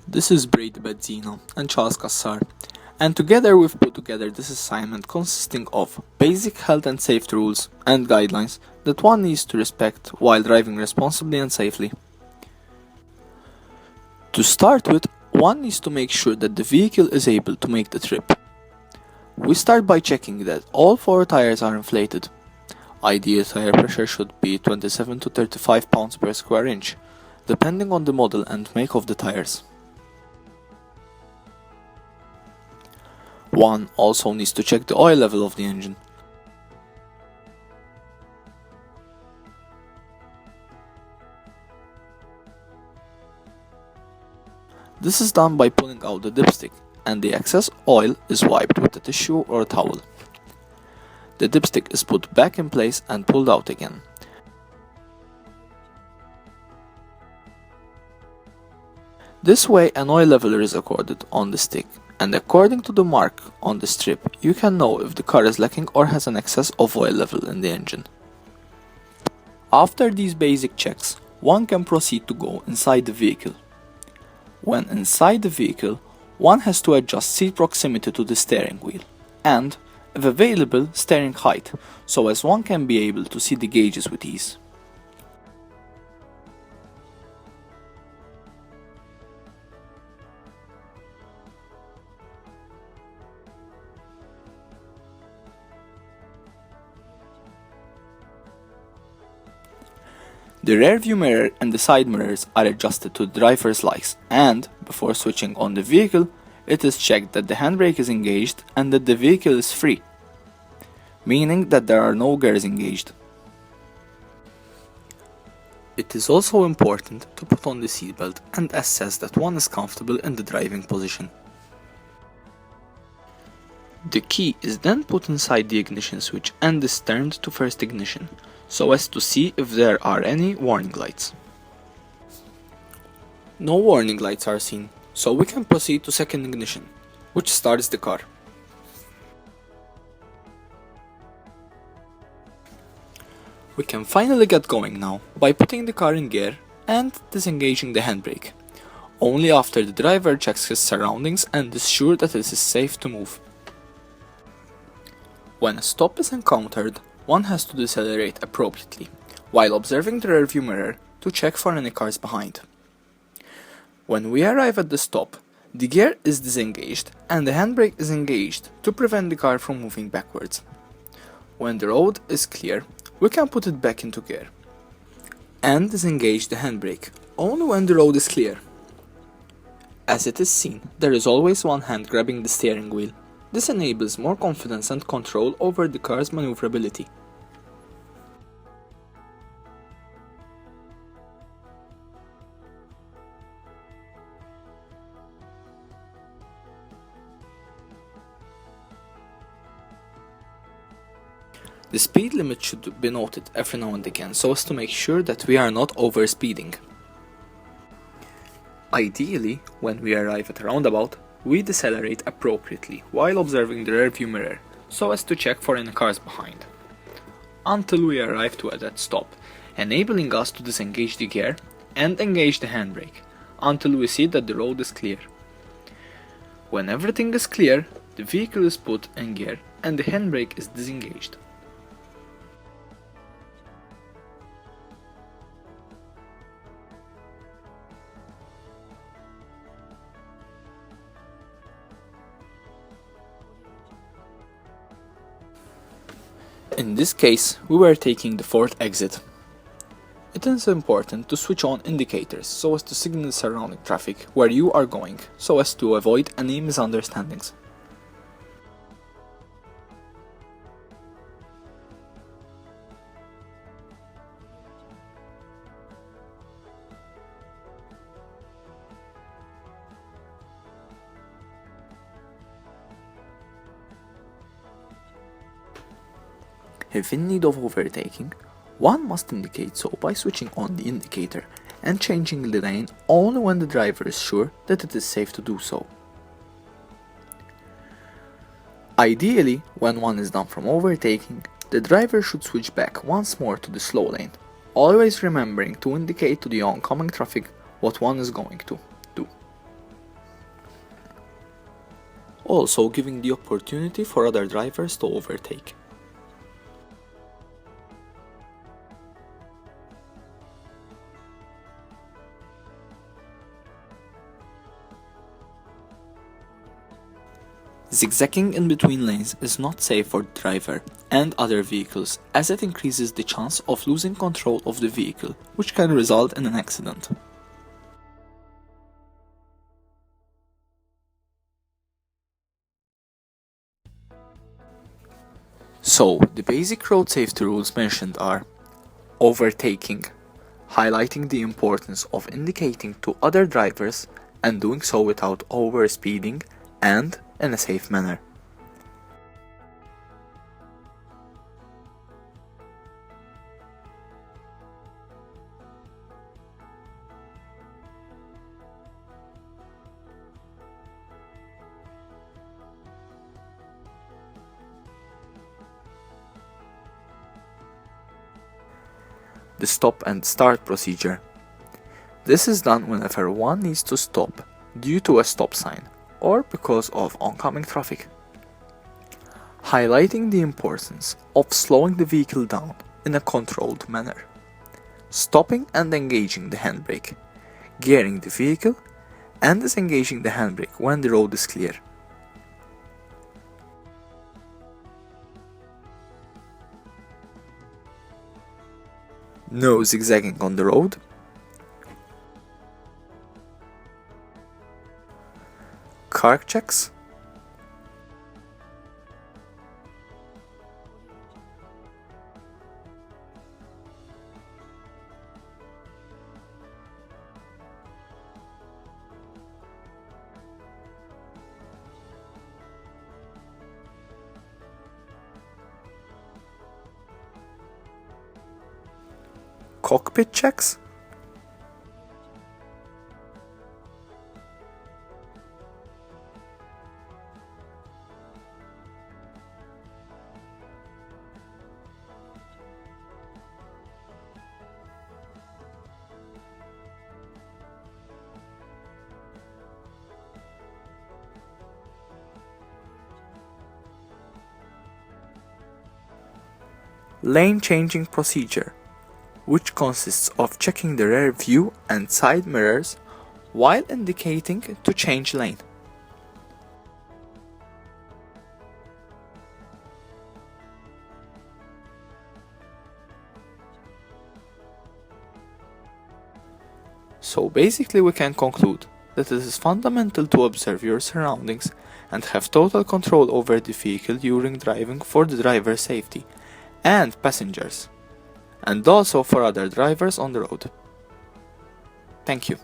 This is Brady Bedzino and Charles Cassar, and together we've put together this assignment consisting of basic health and safety rules and guidelines that one needs to respect while driving responsibly and safely. To start with, one needs to make sure that the vehicle is able to make the trip. We start by checking that all four tires are inflated. Ideal tire pressure should be 27 to 35 pounds per square inch, depending on the model and make of the tires. One also needs to check the oil level of the engine. This is done by pulling out the dipstick, and the excess oil is wiped with a tissue or a towel. The dipstick is put back in place and pulled out again. This way an oil leveler is recorded on the stick, and according to the mark on the strip, you can know if the car is lacking or has an excess of oil level in the engine. After these basic checks, one can proceed to go inside the vehicle. When inside the vehicle, one has to adjust seat proximity to the steering wheel and, if available, steering height, so as one can be able to see the gauges with ease. The rear view mirror and the side mirrors are adjusted to the driver's likes, and, before switching on the vehicle, it is checked that the handbrake is engaged and that the vehicle is free, meaning that there are no gears engaged. It is also important to put on the seatbelt and assess that one is comfortable in the driving position. The key is then put inside the ignition switch and is turned to first ignition, so as to see if there are any warning lights. No warning lights are seen, so we can proceed to second ignition, which starts the car. We can finally get going now by putting the car in gear and disengaging the handbrake, only after the driver checks his surroundings and is sure that it is safe to move. When a stop is encountered, one has to decelerate appropriately, while observing the rearview mirror to check for any cars behind. When we arrive at the stop, the gear is disengaged and the handbrake is engaged to prevent the car from moving backwards. When the road is clear, we can put it back into gear and disengage the handbrake only when the road is clear. As it is seen, there is always one hand grabbing the steering wheel. This enables more confidence and control over the car's maneuverability. The speed limit should be noted every now and again so as to make sure that we are not overspeeding. Ideally, when we arrive at a roundabout, we decelerate appropriately while observing the rearview mirror so as to check for any cars behind, until we arrive to that stop, enabling us to disengage the gear and engage the handbrake until we see that the road is clear. When everything is clear, the vehicle is put in gear and the handbrake is disengaged. In this case, we were taking the fourth exit. It is important to switch on indicators so as to signal surrounding traffic where you are going, so as to avoid any misunderstandings. If in need of overtaking, one must indicate so by switching on the indicator and changing the lane only when the driver is sure that it is safe to do so. Ideally, when one is done from overtaking, the driver should switch back once more to the slow lane, always remembering to indicate to the oncoming traffic what one is going to do. also giving the opportunity for other drivers to overtake. Zigzagging in between lanes is not safe for the driver and other vehicles, as it increases the chance of losing control of the vehicle, which can result in an accident. So, the basic road safety rules mentioned are: overtaking, highlighting the importance of indicating to other drivers and doing so without overspeeding and in a safe manner. The stop and start procedure. This is done whenever one needs to stop due to a stop sign or because of oncoming traffic. Highlighting the importance of slowing the vehicle down in a controlled manner. Stopping and engaging the handbrake. Gearing the vehicle and disengaging the handbrake when the road is clear. No zigzagging on the road. Car checks. Cockpit checks. Lane changing procedure, which consists of checking the rear view and side mirrors while indicating to change lane. So basically we can conclude that it is fundamental to observe your surroundings and have total control over the vehicle during driving for the driver's safety and passengers, and also for other drivers on the road. Thank you.